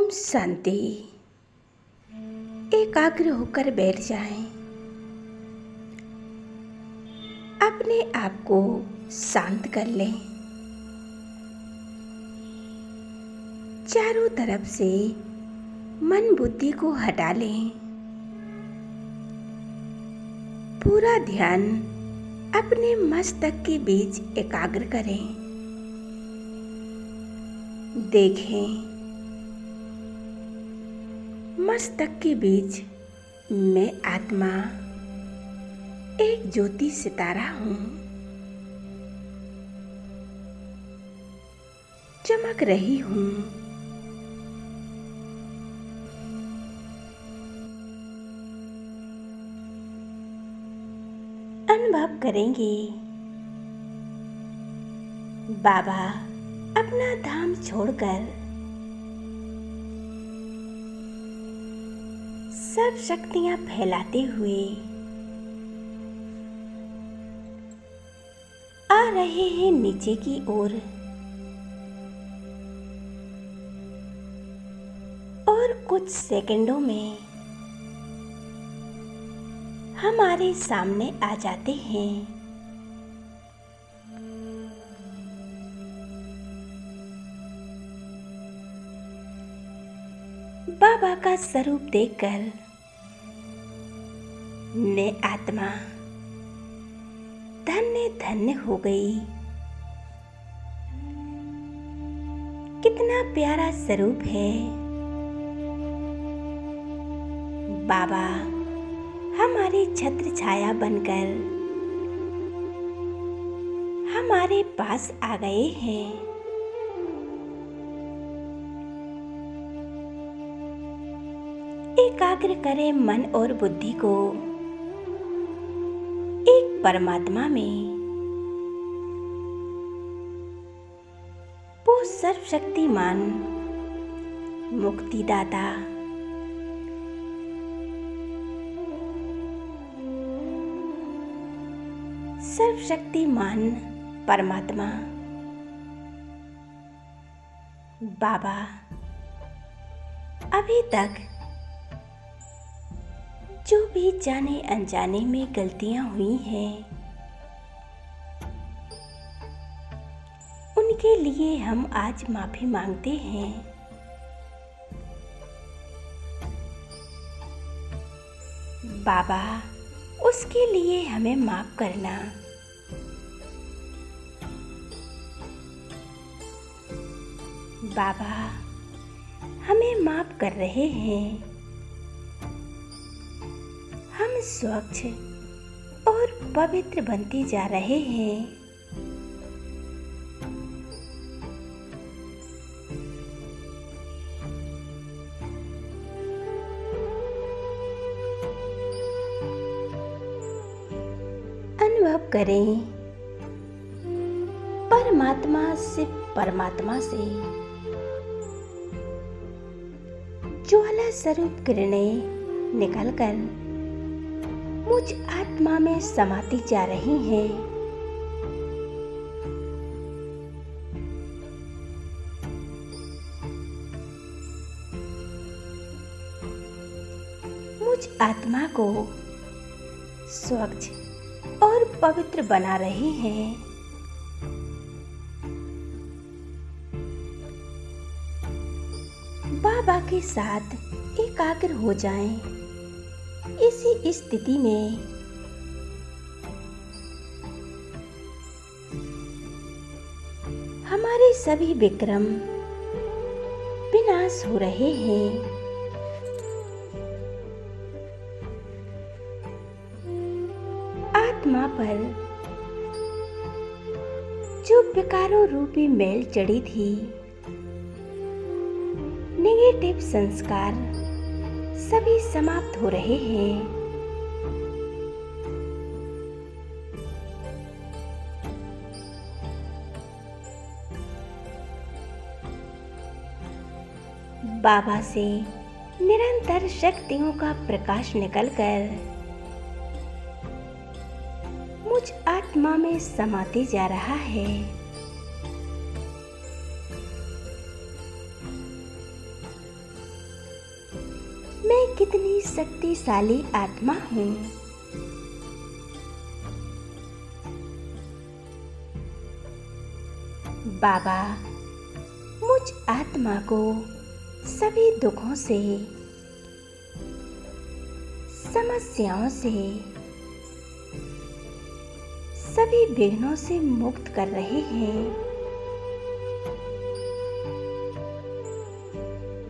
ओम शांति। एकाग्र होकर बैठ जाएं। अपने आप को शांत कर लें। चारों तरफ से मन बुद्धि को हटा लें। पूरा ध्यान अपने मस्तक के बीच एकाग्र करें। देखें, मस्तक के बीच मैं आत्मा एक ज्योति सितारा हूँ। चमक रही हूँ। अनुभव करेंगे बाबा अपना धाम छोड़कर सब शक्तियां फैलाते हुए आ रहे हैं नीचे की ओर और कुछ सेकंडों में हमारे सामने आ जाते हैं। बाबा का स्वरूप देखकर मैं आत्मा धन्य धन्य हो गई। कितना प्यारा स्वरूप है। बाबा हमारी छत्र छाया बनकर हमारे पास आ गए हैं। एकाग्र करें मन और बुद्धि को एक परमात्मा में। वो सर्वशक्तिमान मुक्तिदाता सर्वशक्तिमान परमात्मा बाबा अभी तक जो भी जाने अनजाने में गलतियां हुई हैं, उनके लिए हम आज माफी मांगते हैं। बाबा उसके लिए हमें माफ करना। बाबा हमें माफ कर रहे हैं। हम स्वच्छ और पवित्र बनते जा रहे हैं। अनुभव करें परमात्मा से परमात्मा से ज्वाला स्वरूप किरणें निकलकर मुझ आत्मा में समाती जा रही हैं। मुझ आत्मा को स्वच्छ और पवित्र बना रही हैं। बाबा के साथ एकाग्र हो जाएं। इसी स्थिति में हमारे सभी विक्रम विनाश हो रहे हैं। आत्मा पर जो विकारों रूपी मैल चढ़ी थी, नेगेटिव संस्कार सभी समाप्त हो रहे हैं। बाबा से निरंतर शक्तियों का प्रकाश निकलकर मुझ आत्मा में समाते जा रहा है। कितनी शक्तिशाली आत्मा हूँ। बाबा मुझ आत्मा को सभी दुखों से, समस्याओं से, सभी विघ्नों से मुक्त कर रहे हैं।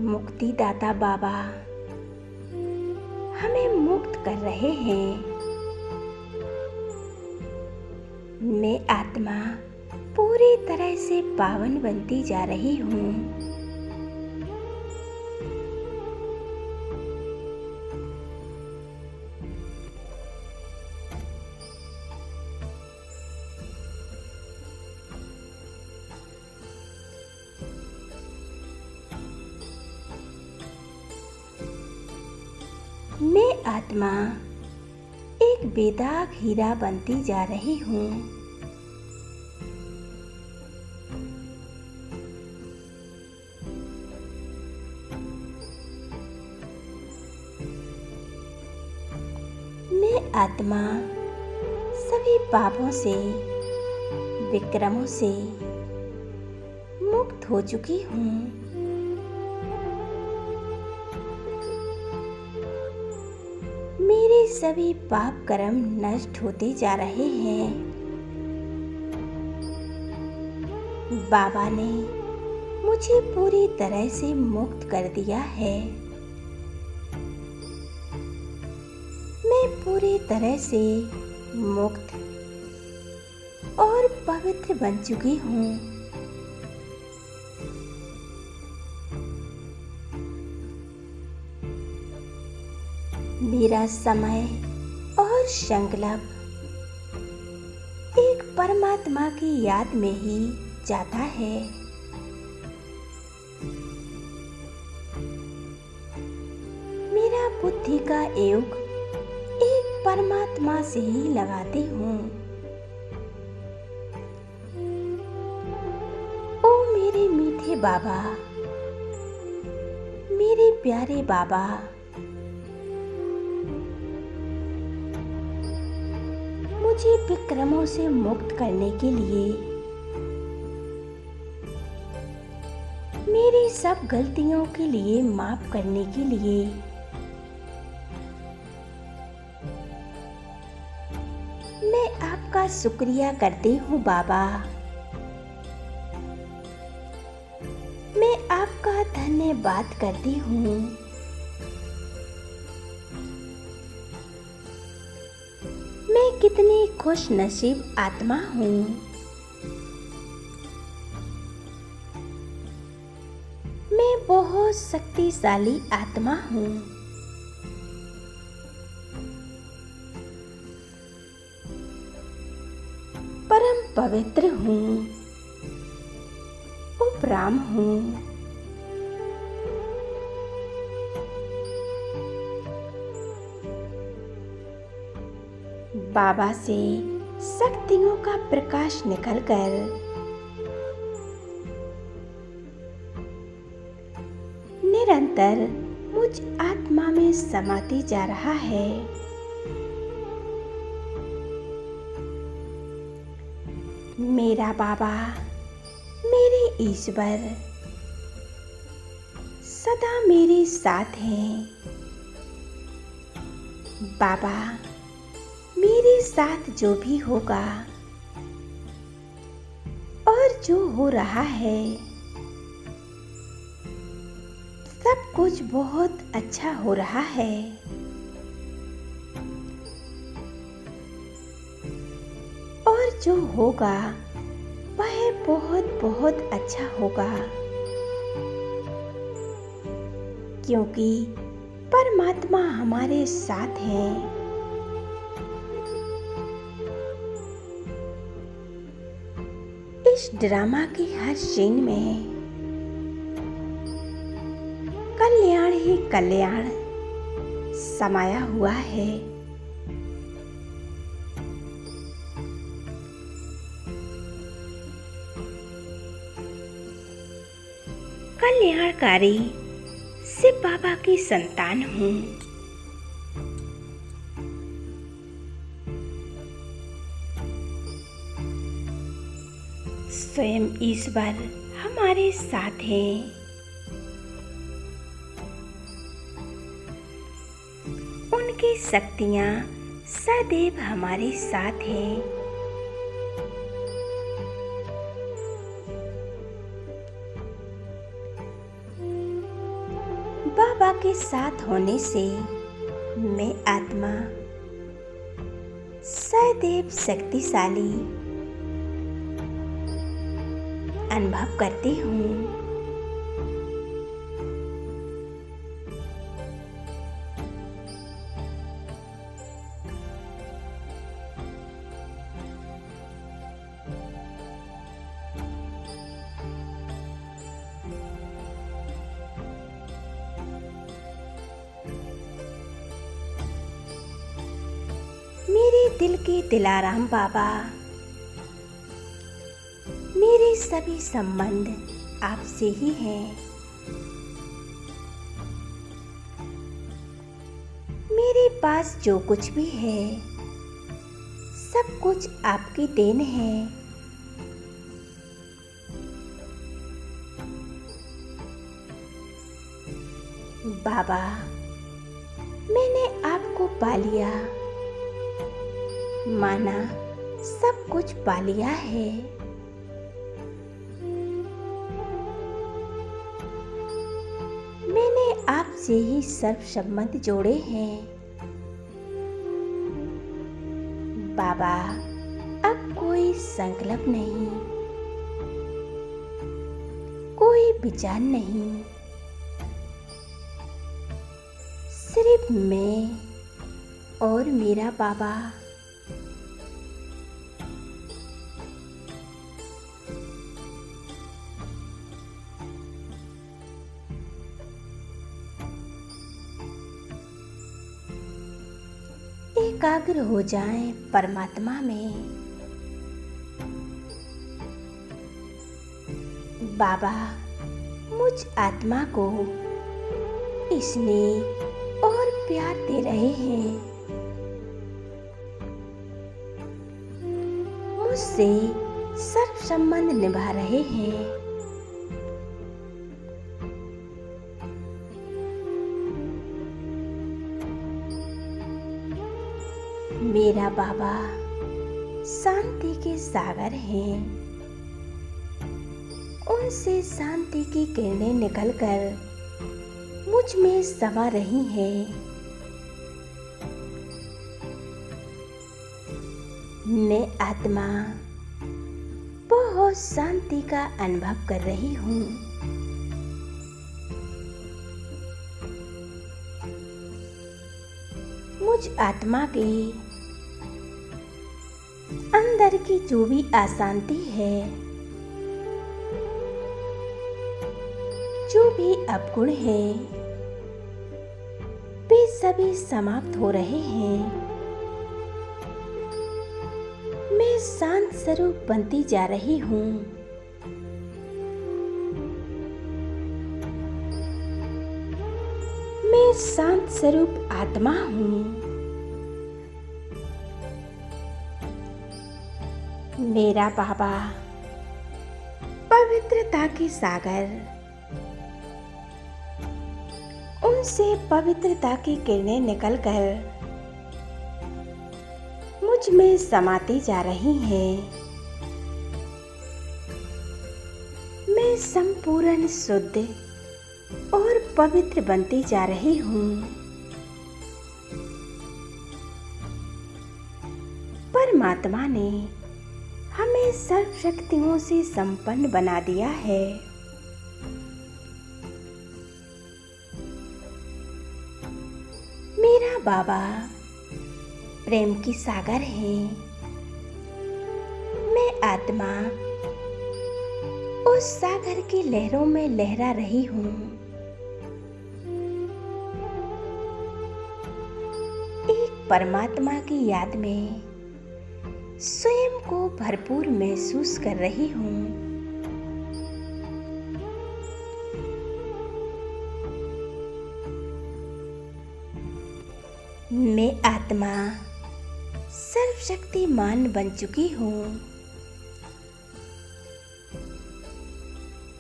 मुक्तिदाता बाबा हमें मुक्त कर रहे हैं। मैं आत्मा पूरी तरह से पावन बनती जा रही हूँ। मैं आत्मा एक बेदाग हीरा बनती जा रही हूँ। मैं आत्मा सभी पापों से, विक्रमों से मुक्त हो चुकी हूँ। मेरे सभी पाप कर्म नष्ट होते जा रहे हैं। बाबा ने मुझे पूरी तरह से मुक्त कर दिया है। मैं पूरी तरह से मुक्त और पवित्र बन चुकी हूँ। मेरा समय और संकल्प एक परमात्मा की याद में ही जाता है। मेरा बुद्धि का योग एक परमात्मा से ही लगाती हूँ। ओ मेरे मीठे बाबा, मेरे प्यारे बाबा, मुझे विक्रमों से मुक्त करने के लिए, मेरी सब गलतियों के लिए माफ करने के लिए मैं आपका शुक्रिया करती हूँ बाबा। मैं आपका धन्यवाद करती हूँ। मैं कितनी खुश नसीब आत्मा हूँ। मैं बहुत शक्तिशाली आत्मा हूँ। परम पवित्र हूँ, उपराम हूँ। बाबा से शक्तियों का प्रकाश निकलकर निरंतर मुझ आत्मा में समाती जा रहा है। मेरा बाबा, मेरे ईश्वर सदा मेरे साथ हैं। बाबा, मेरे साथ जो भी होगा और जो हो रहा है, सब कुछ बहुत अच्छा हो रहा है। और जो होगा वह बहुत बहुत अच्छा होगा, क्योंकि परमात्मा हमारे साथ हैं। इस ड्रामा के हर सीन में कल्याण ही कल्याण समाया हुआ है। कल्याणकारी शिव बाबा की संतान हूँ। स्वयं ईश्वर हमारे साथ हैं। उनकी शक्तियाँ सदैव हमारे साथ हैं। बाबा के साथ होने से मैं आत्मा सदैव शक्तिशाली अनुभव करती हूँ। मेरे दिल के दिलाराम बाबा, मेरे सभी संबंध आपसे ही हैं। मेरे पास जो कुछ भी है सब कुछ आपकी देन है। बाबा, मैंने आपको पा लिया, माना सब कुछ पा लिया है। मैंने आपसे ही सर्व संबंध जोड़े हैं। बाबा, अब कोई संकल्प नहीं, कोई विचार नहीं, सिर्फ मैं और मेरा बाबा। एकाग्र हो जाएं परमात्मा में। बाबा, मुझ आत्मा को स्नेह और प्यार दे रहे हैं। मुझसे सर्व संबंध निभा रहे हैं। मेरा बाबा शांति के सागर हैं। उनसे शांति की किरणें निकलकर मुझ में समा रही हैं। मैं आत्मा बहुत शांति का अनुभव कर रही हूँ। मुझ आत्मा के अंदर की जो भी अशांति है, जो भी अवगुण है, वे सभी समाप्त हो रहे हैं। मैं शांत स्वरूप बनती जा रही हूँ। मैं शांत स्वरूप आत्मा हूँ। मेरा बाबा पवित्रता के सागर, उनसे पवित्रता की किरणें निकलकर मुझ में समाती जा रही हैं। मैं संपूर्ण शुद्ध और पवित्र बनती जा रही हूँ। परमात्मा ने हमें सर्व शक्तियों से संपन्न बना दिया है। मेरा बाबा प्रेम की सागर है। मैं आत्मा उस सागर की लहरों में लहरा रही हूँ। एक परमात्मा की याद में स्वयं को भरपूर महसूस कर रही हूँ। मैं आत्मा सर्वशक्तिमान बन चुकी हूँ।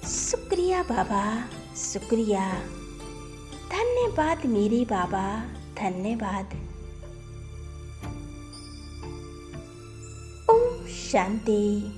शुक्रिया बाबा, शुक्रिया। धन्यवाद मेरे बाबा, धन्यवाद। ओम शांति।